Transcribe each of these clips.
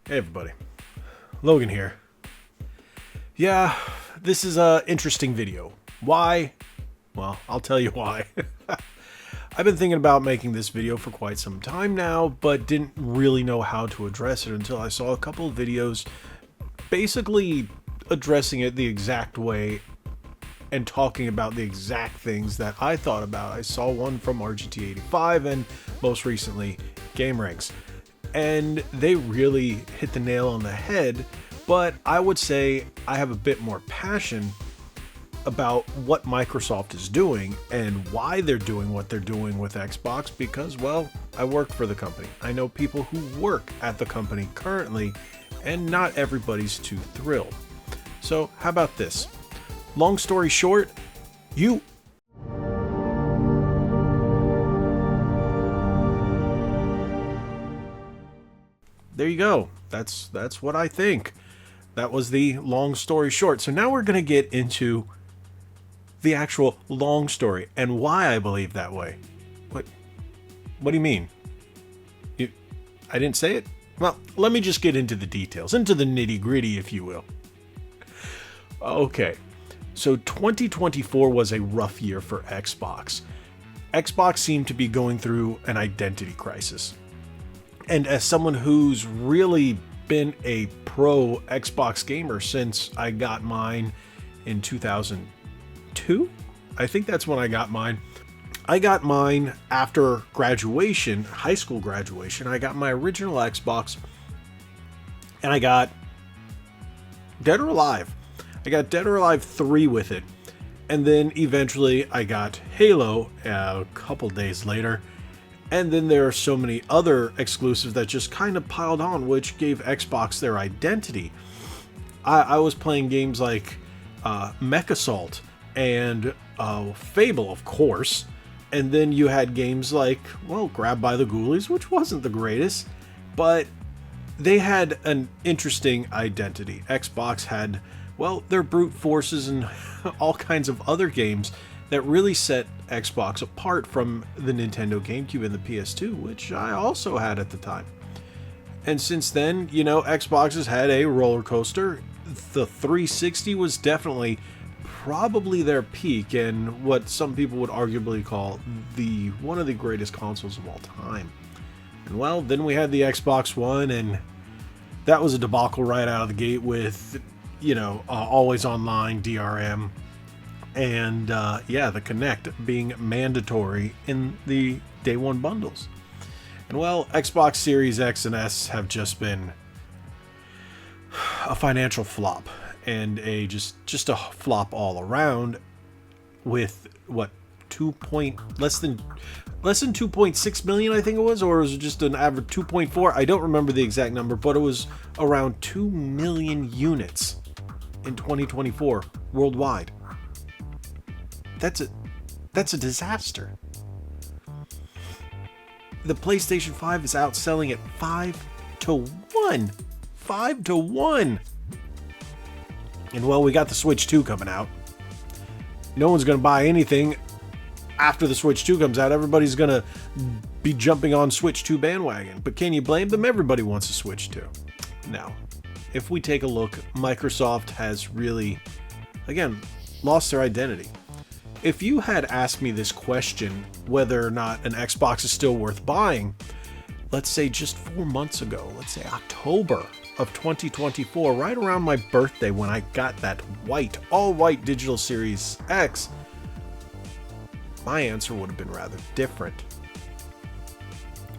Hey everybody, Logan here. Yeah, this is a interesting video. Why? Well, I'll tell you why. I've been thinking about making this video for quite some time now, but didn't really know how to address it until I saw a couple of videos basically addressing it the exact way and talking about the exact things that I thought about. I saw one from RGT85 and most recently GameRanks. And they really hit the nail on the head, but I would say I have a bit more passion about what Microsoft is doing and why they're doing what they're doing with Xbox because, well, I work for the company. I know people who work at the company currently, and not everybody's too thrilled. So how about this? Long story short, there you go. That's what I think. That was the long story short. So now we're going to get into the actual long story and why I believe that way. What do you mean? I didn't say it? Well, let me just get into the details, into the nitty-gritty, if you will. Okay. So 2024 was a rough year for Xbox. Xbox seemed to be going through an identity crisis. And as someone who's really been a pro Xbox gamer since I got mine in 2002, I think that's when I got mine. I got mine after graduation, high school graduation. I got my original Xbox and I got Dead or Alive. I got Dead or Alive 3 with it. And then eventually I got Halo a couple days later. And then there are so many other exclusives that just kind of piled on, which gave Xbox their identity. I was playing games like Mech Assault and Fable, of course. And then you had games like, well, Grabbed by the Ghoulies, which wasn't the greatest, but they had an interesting identity. Xbox had, well, their brute forces and all kinds of other games that really set Xbox apart from the Nintendo GameCube and the PS2, which I also had at the time. And since then, you know, Xbox has had a roller coaster. The 360 was definitely probably their peak and what some people would arguably call one of the greatest consoles of all time. And well, then we had the Xbox One, and that was a debacle right out of the gate with, you know, always online DRM. And yeah, the Kinect being mandatory in the day one bundles. And well, Xbox Series X and S have just been a financial flop and a just a flop all around with what less than 2.6 million, I think it was, or was it just an average 2.4? I don't remember the exact number, but it was around 2 million units in 2024 worldwide. That's a disaster. The PlayStation 5 is outselling at 5-1. 5-1. And well, we got the Switch 2 coming out. No one's going to buy anything after the Switch 2 comes out. Everybody's going to be jumping on Switch 2 bandwagon. But can you blame them? Everybody wants a Switch 2. Now, if we take a look, Microsoft has really, again, lost their identity. If you had asked me this question, whether or not an Xbox is still worth buying, let's say just 4 months ago, let's say October of 2024, right around my birthday when I got that all-white digital Series X, my answer would have been rather different.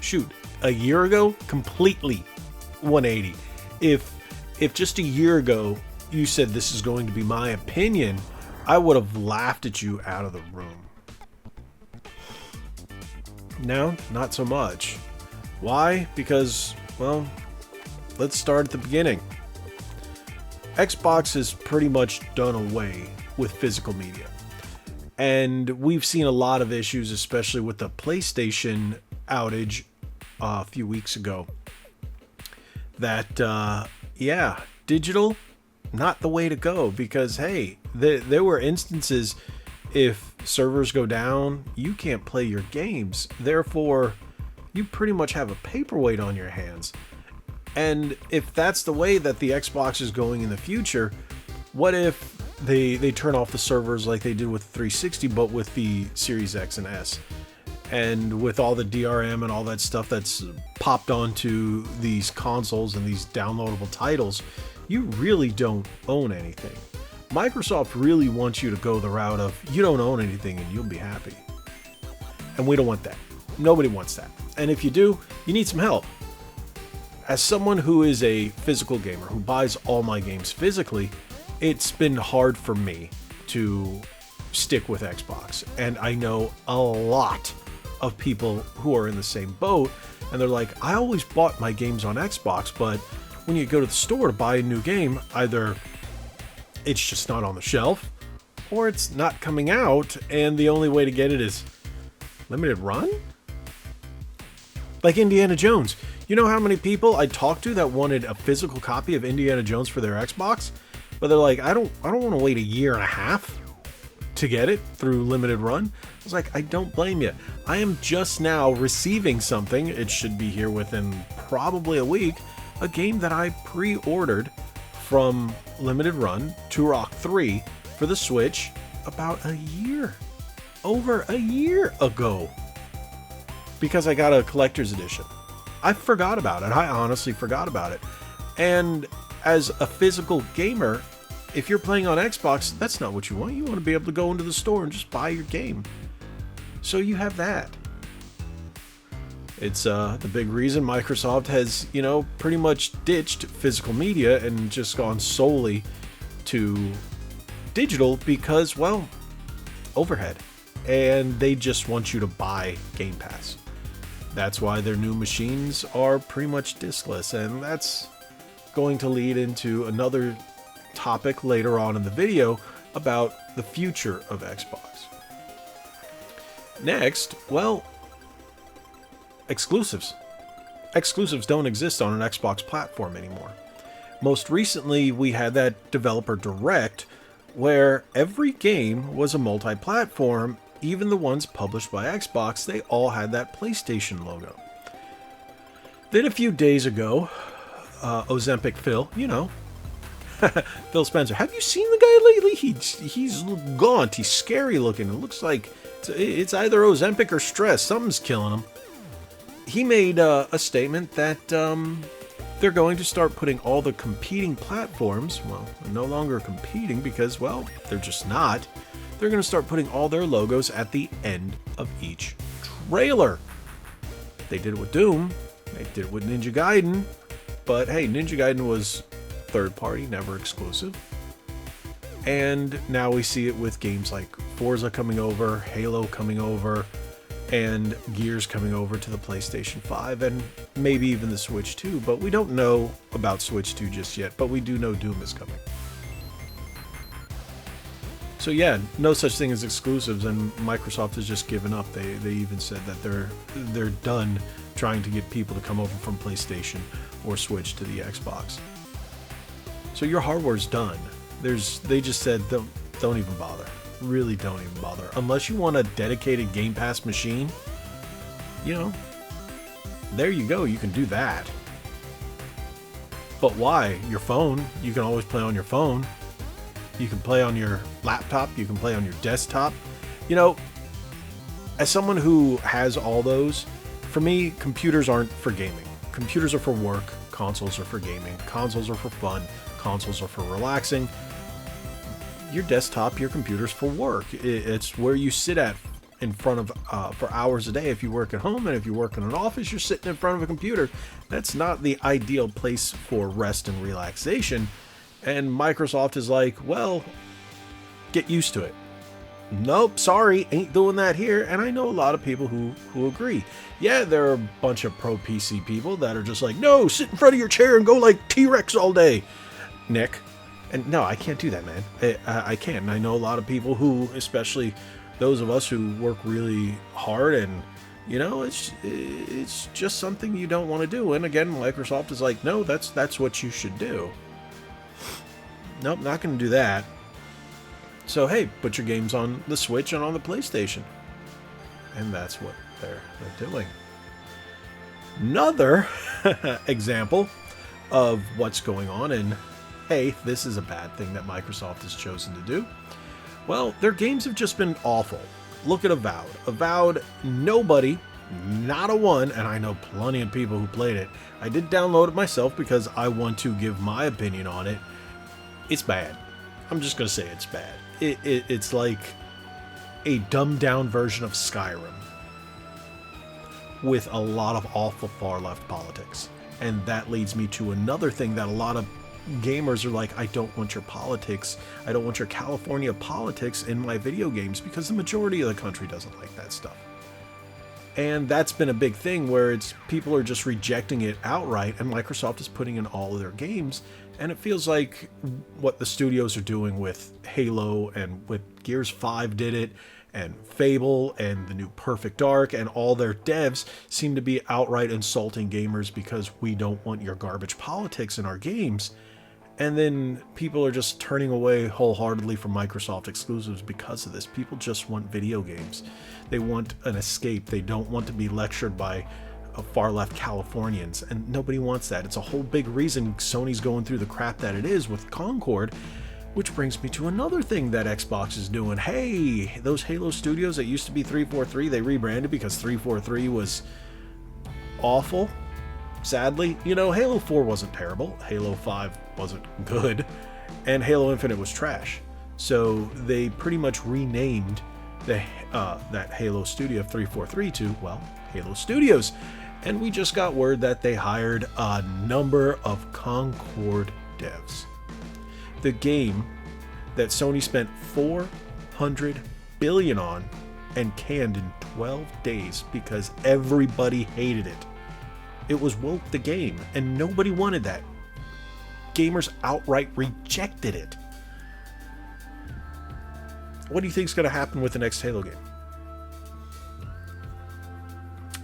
Shoot, a year ago, completely 180. If just a year ago you said this is going to be my opinion, I would have laughed at you out of the room. No, not so much. Why? Because, well, let's start at the beginning. Xbox has pretty much done away with physical media. And we've seen a lot of issues, especially with the PlayStation outage a few weeks ago. That, yeah, digital, not the way to go, because hey, there were instances if servers go down, you can't play your games. Therefore, you pretty much have a paperweight on your hands. And if that's the way that the Xbox is going in the future, what if they turn off the servers like they did with 360, but with the Series X and S? And with all the DRM and all that stuff that's popped onto these consoles and these downloadable titles, you really don't own anything. Microsoft really wants you to go the route of you don't own anything and you'll be happy. And we don't want that. Nobody wants that. And if you do, you need some help. As someone who is a physical gamer, who buys all my games physically, it's been hard for me to stick with Xbox. And I know a lot of people who are in the same boat, and they're like, I always bought my games on Xbox, but when you go to the store to buy a new game, either it's just not on the shelf, or it's not coming out, and the only way to get it is limited run? Like Indiana Jones. You know how many people I talked to that wanted a physical copy of Indiana Jones for their Xbox? But they're like, I don't want to wait a year and a half to get it through limited run. I was like, I don't blame you. I am just now receiving something, it should be here within probably a week, a game that I pre-ordered from limited run, Turok 3, for the Switch about over a year ago, because I got a collector's edition. I forgot about it. I honestly forgot about it. And as a physical gamer, if you're playing on Xbox, that's not what you want. You want to be able to go into the store and just buy your game. So you have that. It's the big reason Microsoft has, pretty much ditched physical media and just gone solely to digital because, well, overhead. And they just want you to buy Game Pass. That's why their new machines are pretty much diskless, and that's going to lead into another topic later on in the video about the future of Xbox. Next, well, exclusives. Exclusives don't exist on an Xbox platform anymore. Most recently, we had that developer direct where every game was a multi-platform. Even the ones published by Xbox, they all had that PlayStation logo. Then a few days ago, Ozempic Phil, Phil Spencer. Have you seen the guy lately? He's gaunt. He's scary looking. It looks like it's either Ozempic or stress. Something's killing him. He made a statement that they're going to start putting all the competing platforms, well, they're no longer competing because, well, they're just not. They're going to start putting all their logos at the end of each trailer. They did it with Doom. They did it with Ninja Gaiden. But hey, Ninja Gaiden was third party, never exclusive. And now we see it with games like Forza coming over, Halo coming over, and Gears coming over to the PlayStation 5, and maybe even the Switch 2. But we don't know about Switch 2 just yet, but we do know Doom is coming. So yeah, no such thing as exclusives, and Microsoft has just given up. They even said that they're done trying to get people to come over from PlayStation or Switch to the Xbox. So your hardware's done. They just said don't even bother. Really don't even bother. Unless you want a dedicated Game Pass machine, there you go, you can do that. But why? Your phone, you can always play on your phone. You can play on your laptop, you can play on your desktop. As someone who has all those, for me, computers aren't for gaming. Computers are for work, consoles are for gaming, consoles are for fun, consoles are for relaxing. Your desktop, your computer's for work. It's where you sit at in front of for hours a day if you work at home, and if you work in an office, you're sitting in front of a computer. That's not the ideal place for rest and relaxation. And Microsoft is like, well, get used to it. Nope, sorry, ain't doing that here. And I know a lot of people who agree. Yeah, there are a bunch of pro PC people that are just like, no, sit in front of your chair and go like T-Rex all day, Nick. And no, I can't do that, man. I can't. And I know a lot of people who, especially those of us who work really hard, and it's just something you don't want to do. And again, Microsoft is like, no, that's what you should do. Nope, not going to do that. So hey, put your games on the Switch and on the PlayStation. And that's what they're doing. Another example, of what's going on, and hey, this is a bad thing that Microsoft has chosen to do. Well, their games have just been awful. Look at Avowed. Avowed, nobody, not a one, and I know plenty of people who played it. I did download it myself because I want to give my opinion on it. It's bad. I'm just going to say it's bad. It's like a dumbed down version of Skyrim with a lot of awful far left politics. And that leads me to another thing that a lot of gamers are like, I don't want your politics. I don't want your California politics in my video games, because the majority of the country doesn't like that stuff. And that's been a big thing where it's people are just rejecting it outright, and Microsoft is putting in all of their games. And it feels like what the studios are doing with Halo and with Gears 5 did it, and Fable and the new Perfect Dark, and all their devs seem to be outright insulting gamers because we don't want your garbage politics in our games. And then people are just turning away wholeheartedly from Microsoft exclusives because of this. People just want video games. They want an escape. They don't want to be lectured by far left Californians, and nobody wants that. It's a whole big reason Sony's going through the crap that it is with Concord, which brings me to another thing that Xbox is doing. Hey, those Halo studios that used to be 343, they rebranded because 343 was awful. Sadly, you know, Halo 4 wasn't terrible, Halo 5 wasn't good, and Halo Infinite was trash. So they pretty much renamed that Halo studio 343 to, well, Halo Studios. And we just got word that they hired a number of Concord devs. The game that Sony spent $400 billion on and canned in 12 days because everybody hated it. It was woke the game, and nobody wanted that. Gamers outright rejected it. What do you think is going to happen with the next Halo game?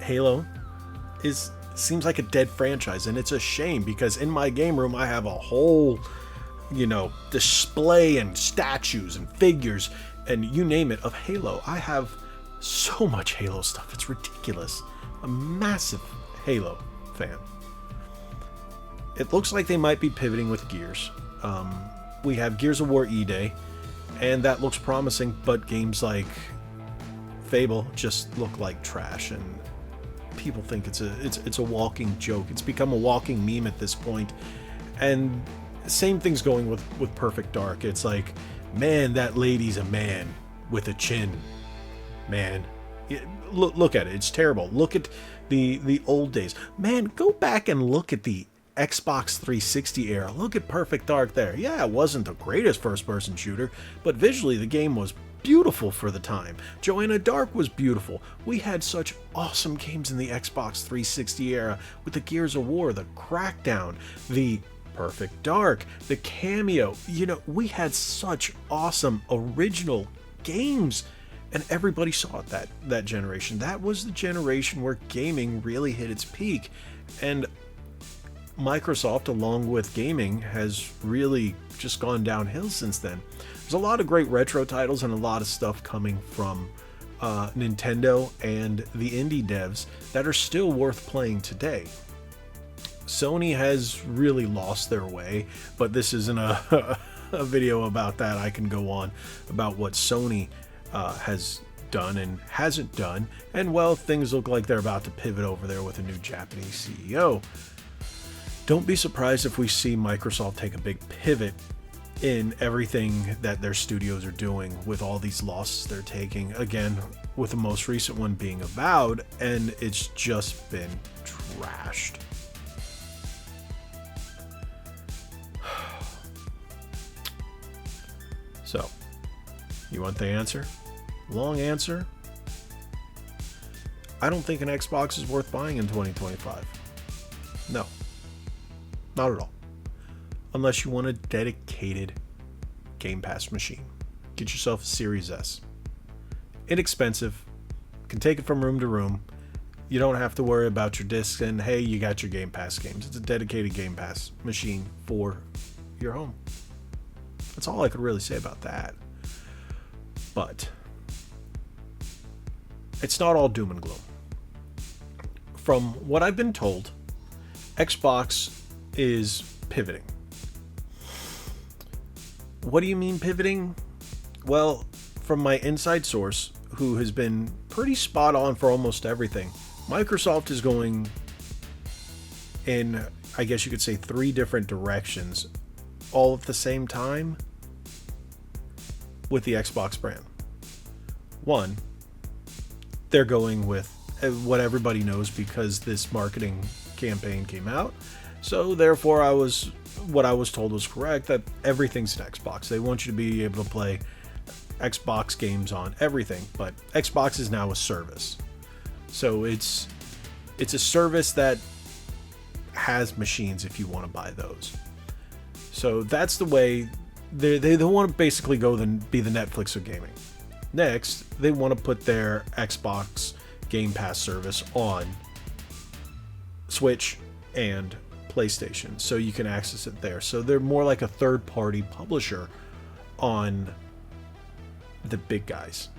Halo seems like a dead franchise, and it's a shame because in my game room I have a whole, display and statues and figures and you name it of Halo. I have so much Halo stuff. It's ridiculous. A massive Halo fan. It looks like they might be pivoting with Gears. We have Gears of War E-Day, and that looks promising, but games like Fable just look like trash, and people think it's a walking joke. It's become a walking meme at this point. And same thing's going with Perfect Dark. It's like, man, that lady's a man with a chin. Man, look at it. It's terrible. Look at the old days. Man, go back and look at the Xbox 360 era. Look at Perfect Dark there. Yeah, it wasn't the greatest first-person shooter, but visually the game was beautiful for the time. Joanna Dark was beautiful. We had such awesome games in the Xbox 360 era with the Gears of War, the Crackdown, the Perfect Dark, the Cameo. We had such awesome original games, and everybody saw it that generation. That was the generation where gaming really hit its peak, and Microsoft, along with gaming, has really just gone downhill since then. There's a lot of great retro titles and a lot of stuff coming from Nintendo and the indie devs that are still worth playing today. Sony has really lost their way, but this isn't a video about that. I can go on about what Sony has done and hasn't done, and well, things look like they're about to pivot over there with a new Japanese CEO. Don't be surprised if we see Microsoft take a big pivot in everything that their studios are doing with all these losses they're taking. Again, with the most recent one being Avowed, and it's just been trashed. So, you want the answer? Long answer? I don't think an Xbox is worth buying in 2025. No. Not at all. Unless you want a dedicated Game Pass machine. Get yourself a Series S. Inexpensive. Can take it from room to room. You don't have to worry about your discs, and hey, you got your Game Pass games. It's a dedicated Game Pass machine for your home. That's all I could really say about that. But it's not all doom and gloom. From what I've been told, Xbox is pivoting. What do you mean pivoting? Well, from my inside source, who has been pretty spot on for almost everything, Microsoft is going in, I guess you could say, 3 different directions all at the same time with the Xbox brand. One, they're going with what everybody knows because this marketing campaign came out. So therefore what I was told was correct, that everything's an Xbox. They want you to be able to play Xbox games on everything, but Xbox is now a service. So it's a service that has machines if you want to buy those. So that's the way they want to basically go be the Netflix of gaming. Next, they want to put their Xbox Game Pass service on Switch and PlayStation, so you can access it there. So they're more like a third-party publisher on the big guys.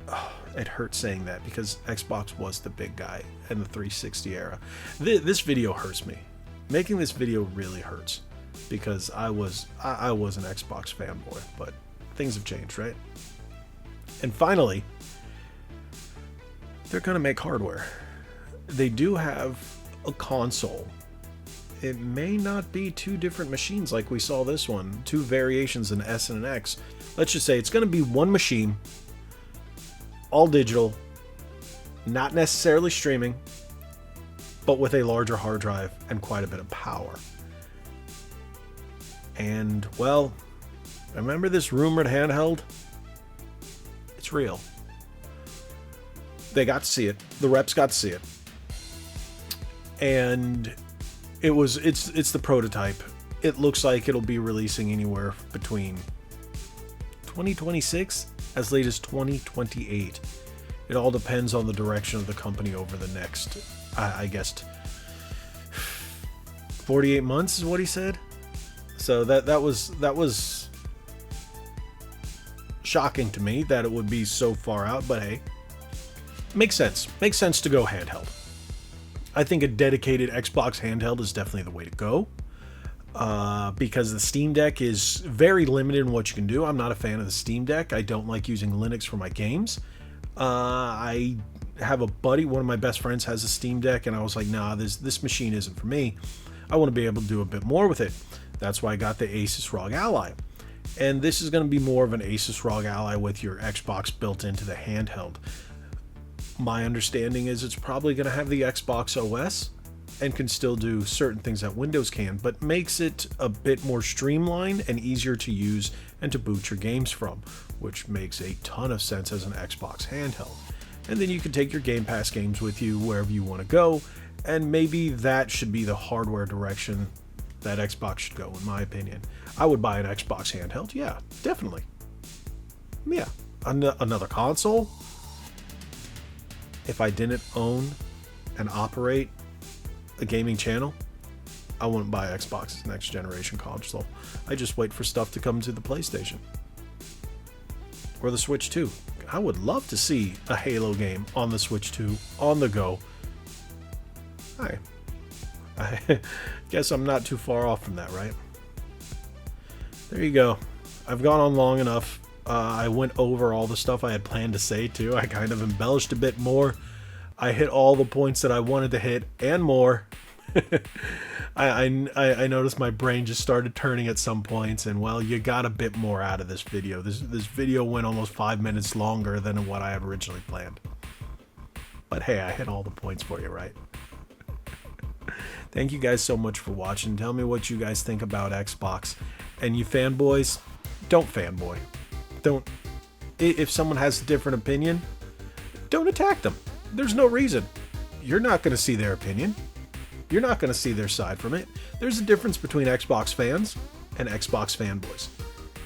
Oh, it hurts saying that because Xbox was the big guy in the 360 era. This video hurts me. Making this video really hurts because I was an Xbox fanboy, but things have changed, right? And finally, they're going to make hardware. They do have a console. It may not be 2 different machines like we saw this one, 2 variations, an S and an X. Let's just say it's going to be one machine, all digital, not necessarily streaming, but with a larger hard drive and quite a bit of power. And, well, remember this rumored handheld? It's real. They got to see it. The reps got to see it. And it's the prototype. It looks like it'll be releasing anywhere between 2026 as late as 2028. It all depends on the direction of the company over the next, I guess, 48 months is what he said. So that was shocking to me that it would be so far out, but hey, makes sense. Makes sense to go handheld. I think a dedicated Xbox handheld is definitely the way to go, because the Steam Deck is very limited in what you can do. I'm not a fan of the Steam Deck. I don't like using Linux for my games. I have a buddy, one of my best friends has a Steam Deck, and I was like, nah, this machine isn't for me. I want to be able to do a bit more with it. That's why I got the Asus ROG Ally. And this is going to be more of an Asus ROG Ally with your Xbox built into the handheld. My understanding is it's probably going to have the Xbox OS and can still do certain things that Windows can, but makes it a bit more streamlined and easier to use and to boot your games from, which makes a ton of sense as an Xbox handheld. And then you can take your Game Pass games with you wherever you want to go, and maybe that should be the hardware direction that Xbox should go, in my opinion. I would buy an Xbox handheld, yeah, definitely. Yeah, another console? If I didn't own and operate a gaming channel, I wouldn't buy Xbox's next generation console. I just wait for stuff to come to the PlayStation. Or the Switch 2. I would love to see a Halo game on the Switch 2, on the go. I guess I'm not too far off from that, right? There you go. I've gone on long enough. I went over all the stuff I had planned to say, too. I kind of embellished a bit more. I hit all the points that I wanted to hit, and more. I noticed my brain just started turning at some points, and, well, you got a bit more out of this video. This video went almost 5 minutes longer than what I had originally planned. But, hey, I hit all the points for you, right? Thank you guys so much for watching. Tell me what you guys think about Xbox. And you fanboys, don't fanboy. Don't. If someone has a different opinion, don't attack them. There's no reason. You're not going to see their opinion. You're not going to see their side from it. There's a difference between Xbox fans and Xbox fanboys.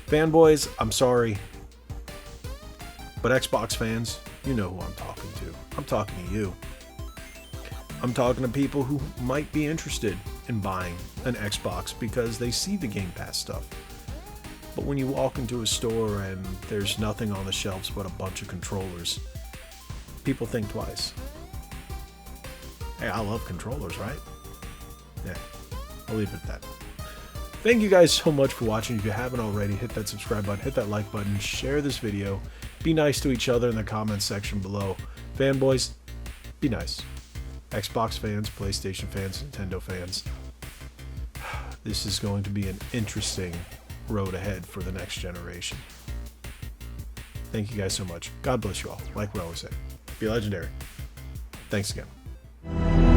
Fanboys, I'm sorry. But Xbox fans, you know who I'm talking to. I'm talking to you. I'm talking to people who might be interested in buying an Xbox because they see the Game Pass stuff. But when you walk into a store and there's nothing on the shelves but a bunch of controllers, people think twice. Hey, I love controllers, right? Yeah. I'll leave it at that. Thank you guys so much for watching. If you haven't already, hit that subscribe button, hit that like button, share this video. Be nice to each other in the comments section below. Fanboys, be nice. Xbox fans, PlayStation fans, Nintendo fans. This is going to be an interesting road ahead for the next generation. Thank you guys so much. God bless you all. Like we always say, be legendary. Thanks again.